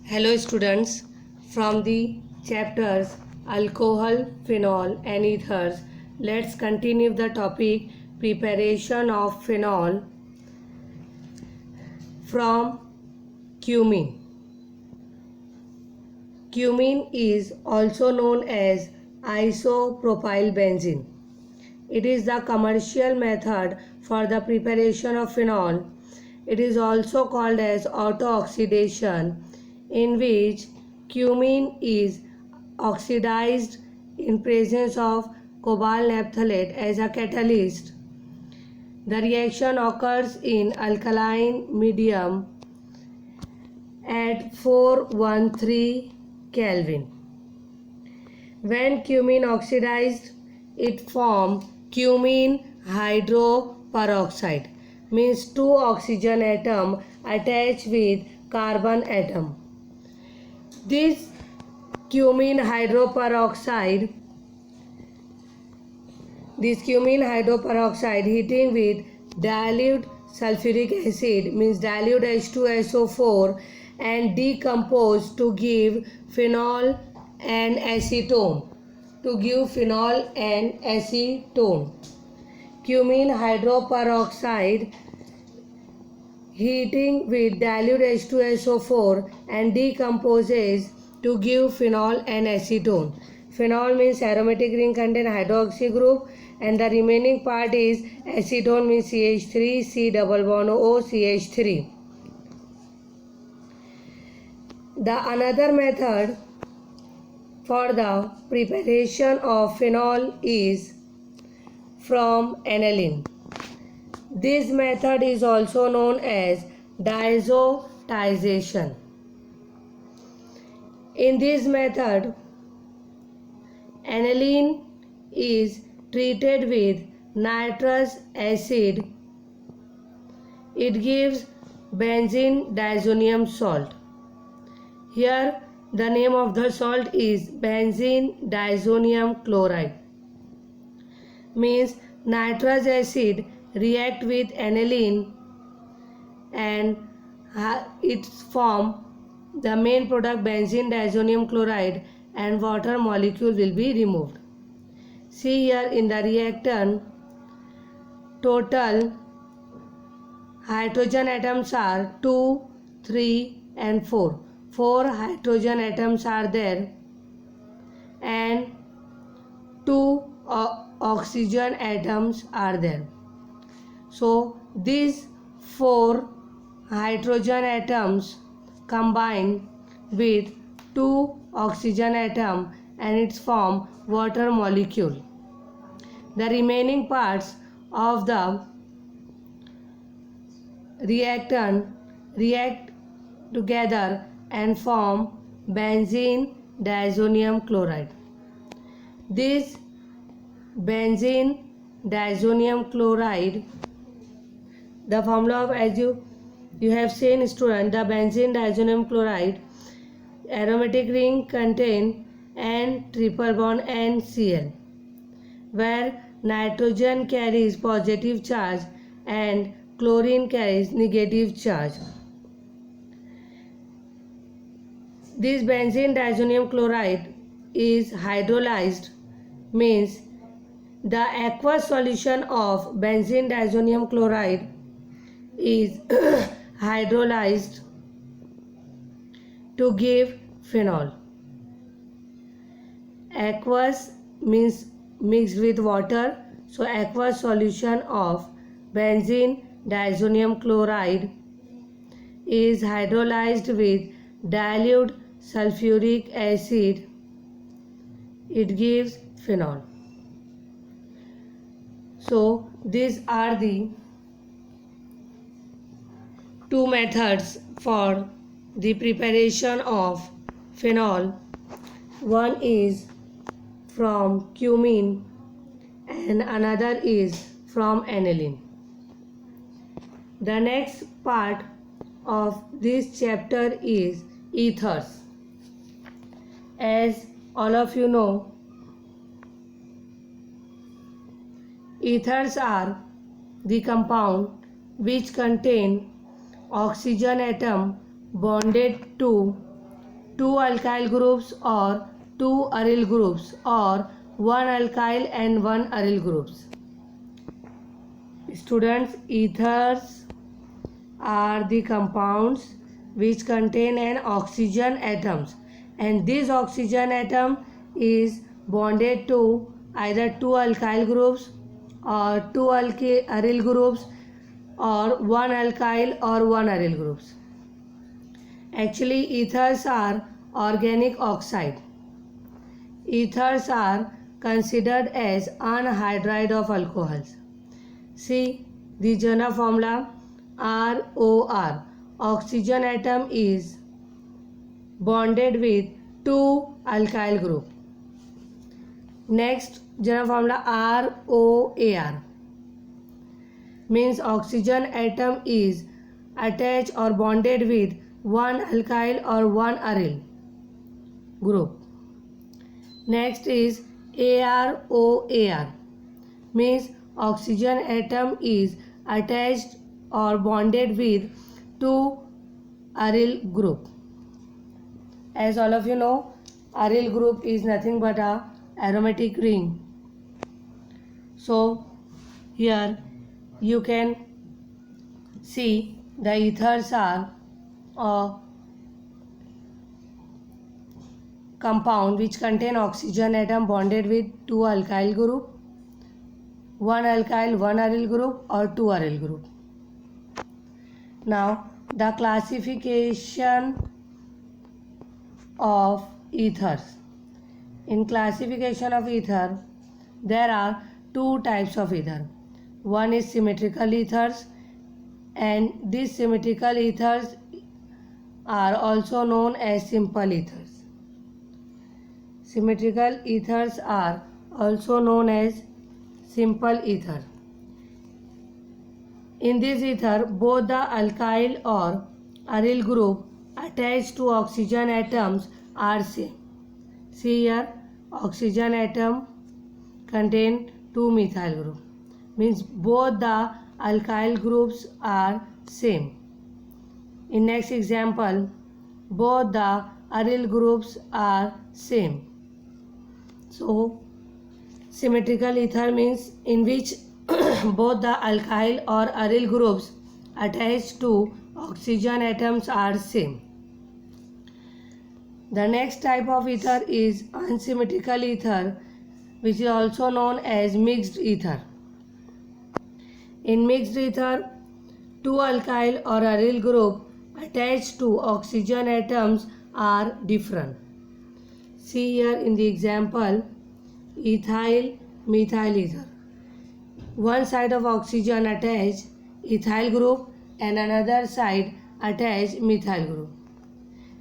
Hello students, from the chapters alcohol, phenol and ethers, let's continue the topic preparation of phenol from cumene. Cumene is also known as isopropyl benzene. It is the commercial method for the preparation of phenol. It is also called as auto-oxidation, in which cumene is oxidized in presence of cobalt naphthalate as a catalyst. The reaction occurs in alkaline medium at 413 Kelvin. When cumene oxidized, it forms cumene hydroperoxide, means two oxygen atom attached with carbon atom. This cumene hydroperoxide heating with dilute sulfuric acid, means dilute H2SO4, and decompose to give phenol and acetone. Cumene hydroperoxide heating with dilute H2SO4 and decomposes to give phenol and acetone. Phenol means aromatic ring contain hydroxy group, and the remaining part is acetone, means CH3 C double bond O CH3. The another method for the preparation of phenol is from aniline. This method is also known as diazotization. In this method, aniline is treated with nitrous acid. It gives benzene diazonium salt. Here the name of the salt is benzene diazonium chloride. Means nitrous acid react with aniline and it form the main product benzene diazonium chloride, and water molecule will be removed. See here in the reactant, total hydrogen atoms are 2, 3 and 4. 4 hydrogen atoms are there and 2 oxygen atoms are there. So these 4 hydrogen atoms combine with 2 oxygen atom and it form water molecule. The remaining parts of the reactant react together and form benzene diazonium chloride. This benzene diazonium chloride, the formula of, as you have seen student, the benzene diazonium chloride aromatic ring contain N triple bond NCl, where nitrogen carries positive charge and chlorine carries negative charge. This benzene diazonium chloride is hydrolyzed, means the aqueous solution of benzene diazonium chloride is hydrolyzed to give phenol. Aqueous means mixed with water, so aqueous solution of benzene diazonium chloride is hydrolyzed with dilute sulfuric acid. It gives phenol. So these are the two methods for the preparation of phenol. One is from cumene and another is from aniline. The next part of this chapter is ethers. As all of you know, ethers are the compound which contain oxygen atom bonded to two alkyl groups or two aryl groups, or one alkyl and one aryl groups. Students, ethers are the compounds which contain an oxygen atoms, and this oxygen atom is bonded to either two alkyl groups or two aryl groups, or one alkyl or one aryl groups. Actually, ethers are organic oxide. Ethers are considered as anhydride of alcohols. See the general formula ROR. Oxygen atom is bonded with two alkyl group. Next general formula ROAR means oxygen atom is attached or bonded with one alkyl or one aryl group. Next is AROAR means oxygen atom is attached or bonded with two aryl group. As all of you know, aryl group is nothing but a aromatic ring. So here you can see the ethers are a compound which contain oxygen atom bonded with two alkyl group, one alkyl, one aryl group, or two aryl group. Now the classification of ethers. In classification of ether, there are two types of ether. One is symmetrical ethers, and these symmetrical ethers are also known as simple ethers. Symmetrical ethers are also known as simple ether. In this ether, both the alkyl or aryl group attached to oxygen atoms are same. See here, oxygen atom contain two methyl group, means both the alkyl groups are same. In next example, both the aryl groups are same. So symmetrical ether means in which both the alkyl or aryl groups attached to oxygen atoms are same. The next type of ether is unsymmetrical ether, which is also known as mixed ether. In mixed ether, two alkyl or aryl group attached to oxygen atoms are different. See here in the example, ethyl methyl ether. One side of oxygen attached ethyl group and another side attached methyl group.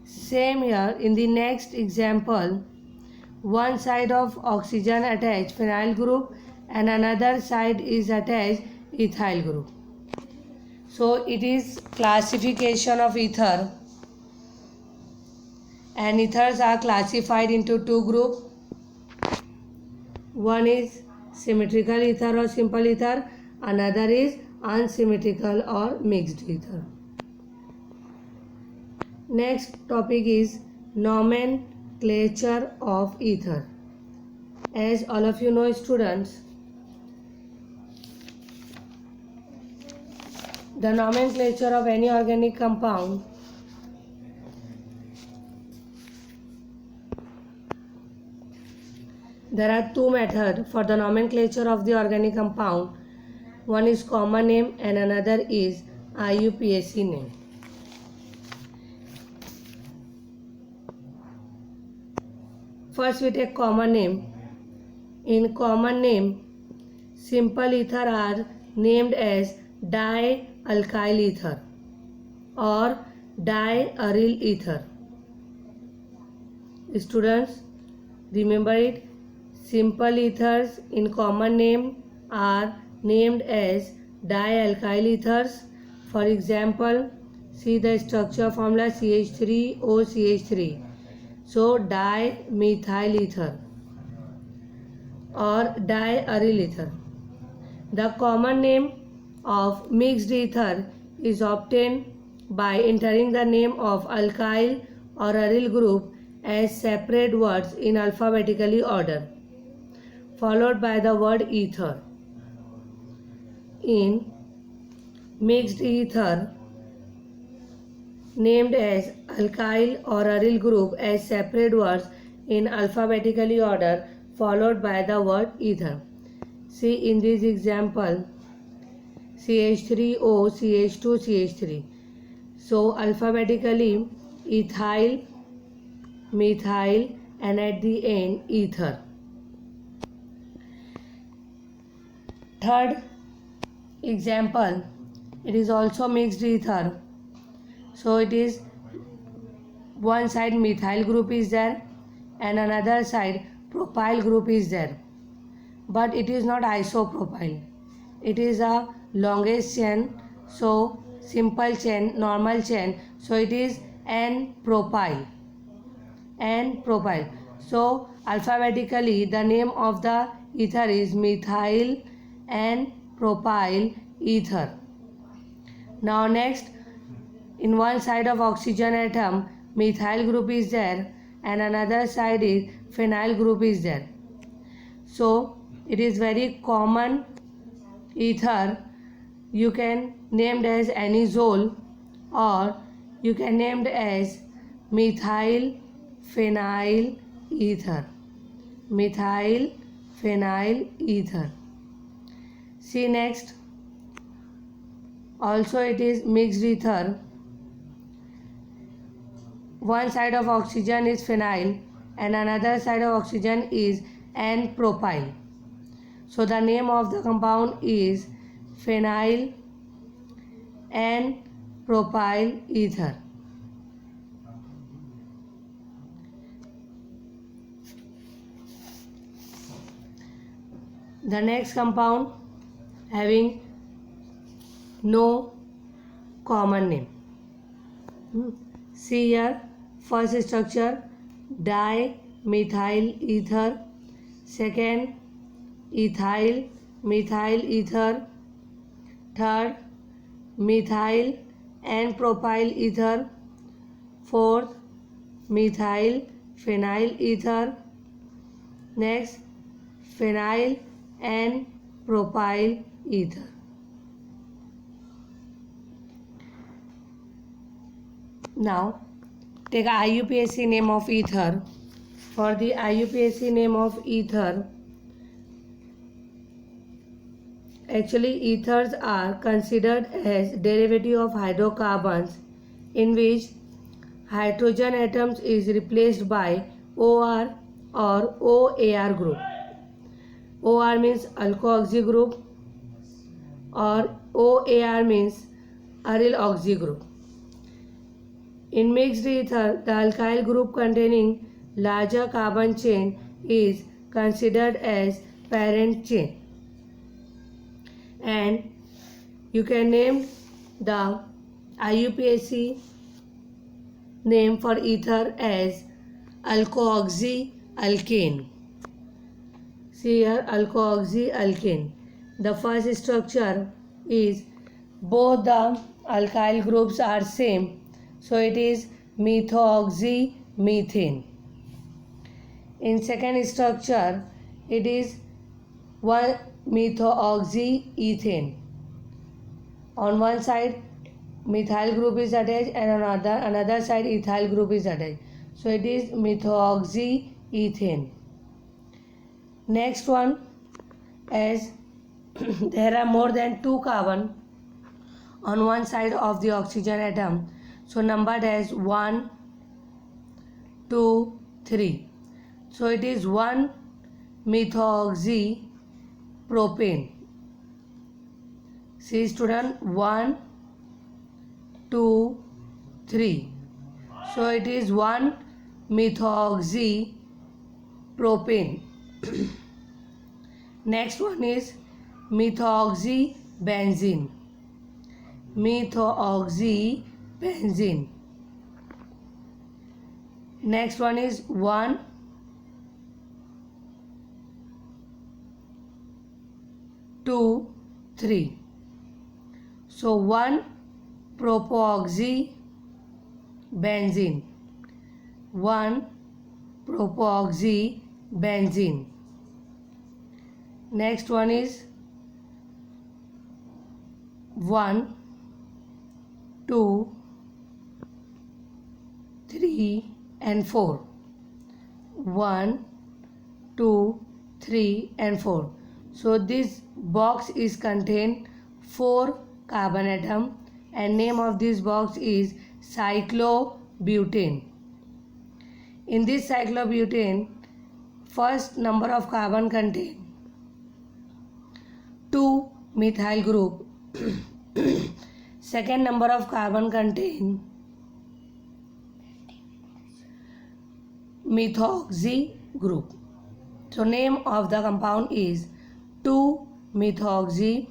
Same here in the next example, one side of oxygen attached phenyl group and another side is attached ethyl group. So it is classification of ether, and ethers are classified into two groups. One is symmetrical ether or simple ether, another is unsymmetrical or mixed ether. Next topic is nomenclature of ether. As all of you know, students, the nomenclature of any organic compound there are two methods for the nomenclature of the organic compound. One is common name and another is IUPAC name. First we take common name. In common name, simple ether are named as dialkyl ether or diaryl ether. Students, remember it. Simple ethers in common name are named as dialkyl ethers. For example, see the structure formula CH3OCH3. So dimethyl ether or diaryl ether. The common name of mixed ether is obtained by entering the name of alkyl or aryl group as separate words in alphabetically order, followed by the word ether. In mixed ether, named as alkyl or aryl group as separate words in alphabetically order, followed by the word ether. See in this example, CH3O, CH2, CH3. So alphabetically ethyl, methyl, and at the end ether. Third example, it is also mixed ether. So it is one side methyl group is there and another side propyl group is there, but it is not isopropyl. It is a longest chain, so simple chain, normal chain, so it is N-propyl. N-propyl. So alphabetically the name of the ether is methyl N-propyl ether. Now next, in one side of oxygen atom methyl group is there and another side is phenyl group is there. So it is very common ether. You can named as anisole or you can named as methyl phenyl ether. Methyl phenyl ether. See next, also it is mixed ether. One side of oxygen is phenyl and another side of oxygen is N-propyl. So the name of the compound is phenyl N-propyl ether. The next compound having no common name. See here, first structure dimethyl ether, second ethyl methyl ether, third methyl N-propyl ether, fourth methyl phenyl ether, next phenyl N-propyl ether. Now take IUPAC name of ether. For the IUPAC name of ether, actually ethers are considered as derivative of hydrocarbons in which hydrogen atoms is replaced by OR or OAR group. OR means alkoxy group or OAR means aryl oxy group. In mixed ether, the alkyl group containing larger carbon chain is considered as parent chain. And you can name the IUPAC name for ether as alkoxy alkane. See here, alkoxy alkane. The first structure is both the alkyl groups are same, so it is methoxy methane. In second structure, it is one methoxy ethane. On one side methyl group is attached and on another side ethyl group is attached, so it is methoxy ethane. Next one, as there are more than 2 carbon on one side of the oxygen atom, so numbered as 1, 2, 3. So it is 1 methoxy propane. See student, 1, 2, 3. So it is 1 methoxy propane. Next one is methoxy benzene. Methoxy benzene. Next one is 1, 2, 3. So 1 propoxy benzene. 1 propoxybenzene. Next one is 1 2 3 and 4. 1 2 3 and 4. So this box is contain 4 carbon atom and name of this box is cyclobutane. In this cyclobutane, first number of carbon contain 2 methyl group. Second number of carbon contain methoxy group. So name of the compound is 2-methoxy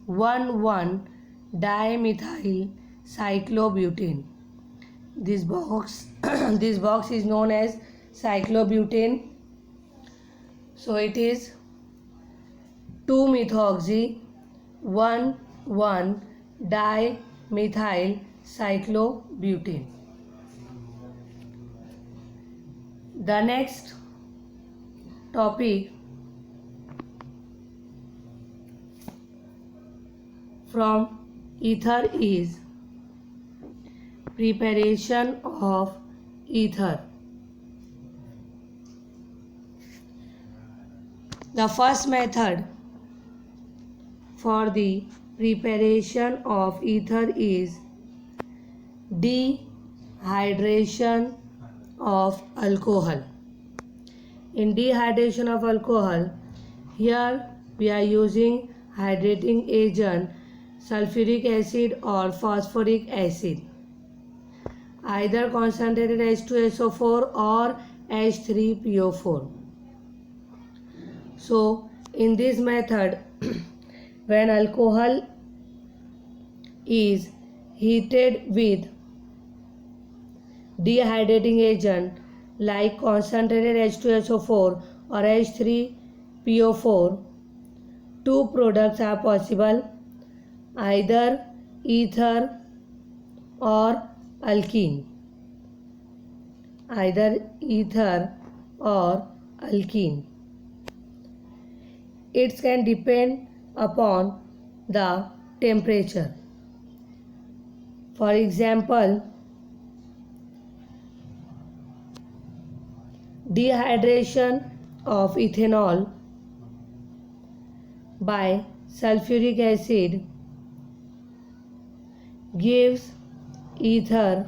1,1-dimethyl cyclobutane. This box this box is known as cyclobutane. So it is 2-methoxy 1,1-dimethyl cyclobutane. The next topic from ether is preparation of ether. The first method for the preparation of ether is dehydration of alcohol. In dehydration of alcohol, here we are using hydrating agent sulfuric acid or phosphoric acid, either concentrated H2SO4 or H3PO4. So in this method, when alcohol is heated with dehydrating agent like concentrated H2SO4 or H3PO4, two products are possible, either ether or alkene. Either ether or alkene. It can depend upon the temperature. For example, dehydration of ethanol by sulfuric acid gives ether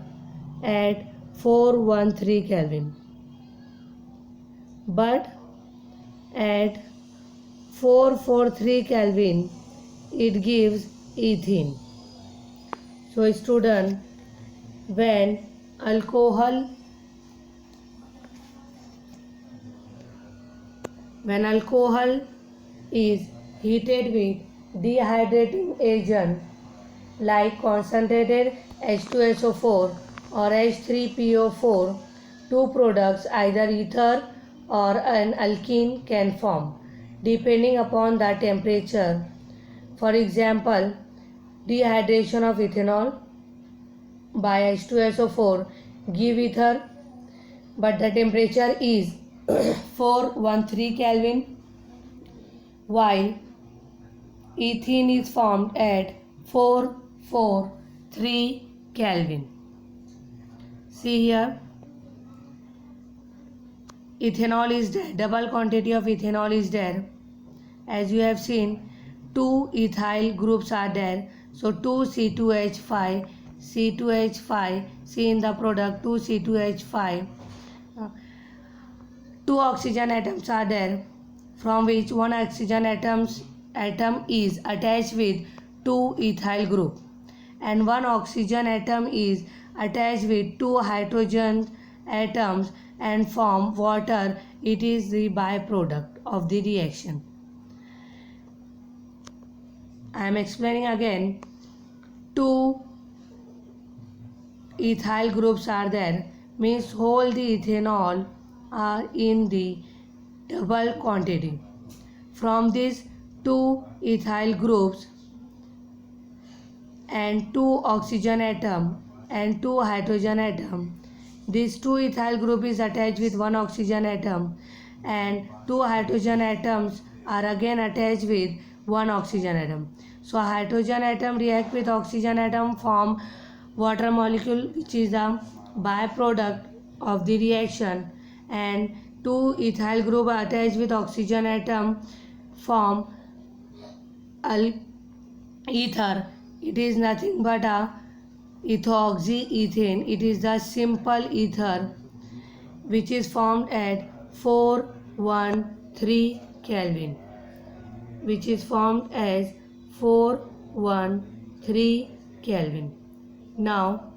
at 413 Kelvin, but at 443 Kelvin it gives ethene. So student, when alcohol is heated with dehydrating agent like concentrated H2SO4 or H3PO4, two products, either ether or an alkene, can form depending upon the temperature. For example, dehydration of ethanol by H2SO4 give ether, but the temperature is 413 Kelvin, while ethene is formed at 443 Kelvin. See here, ethanol is there, double quantity of ethanol is there. As you have seen, 2 ethyl groups are there. So 2 C2H5, C2H5, see in the product 2 C2H5. 2 oxygen atoms are there, from which one oxygen atom is attached with 2 ethyl group, and one oxygen atom is attached with 2 hydrogen atoms and form water. It is the byproduct of the reaction. I am explaining again. 2 ethyl groups are there, means whole the ethanol are in the double quantity. From these 2 ethyl groups and 2 oxygen atom and 2 hydrogen atom This 2 ethyl group is attached with 1 oxygen atom, and 2 hydrogen atoms are again attached with 1 oxygen atom. So hydrogen atom react with oxygen atom, form water molecule, which is the byproduct of the reaction, and 2 ethyl group attached with oxygen atom form ether. It is nothing but a ethoxyethane. It is the simple ether which is formed at 413 Kelvin, which is formed as 413 Kelvin. Now,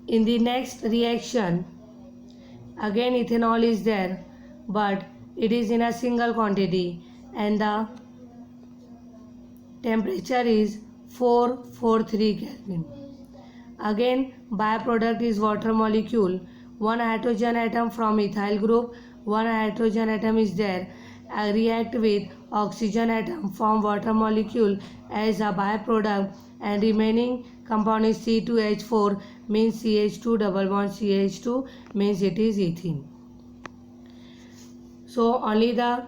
in the next reaction, again ethanol is there, but it is in a single quantity, and the temperature is 443 Kelvin. Again, byproduct is water molecule. 1 hydrogen atom from ethyl group, 1 hydrogen atom is there, react with oxygen atom, form water molecule as a byproduct, and remaining compound is C2H4, means CH2 double bond CH2, means it is ethene. So only the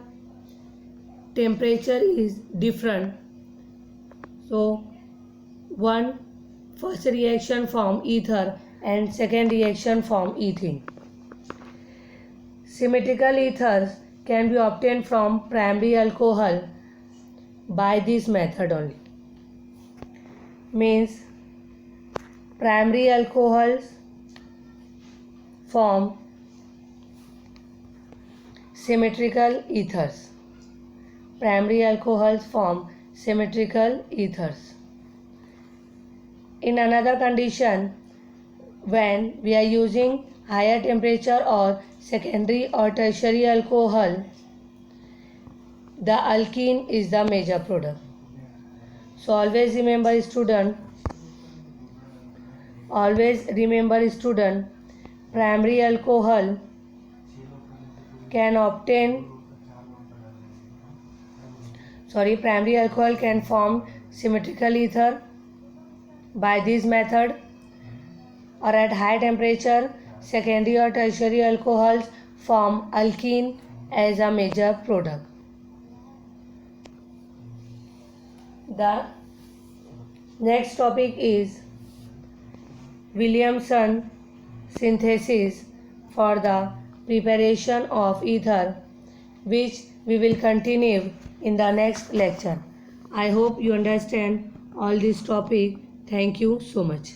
temperature is different. So one first reaction form ether and second reaction form ethene. Symmetrical ethers can be obtained from primary alcohol by this method only. Means primary alcohols form symmetrical ethers. Primary alcohols form symmetrical ethers. In another condition, when we are using higher temperature or secondary or tertiary alcohol, the alkene is the major product. So always remember student, primary alcohol can form symmetrical ether by this method, or at high temperature secondary or tertiary alcohols form alkene as a major product. The next topic is Williamson synthesis for the preparation of ether, which we will continue in the next lecture. I hope you understand all this topic. Thank you so much.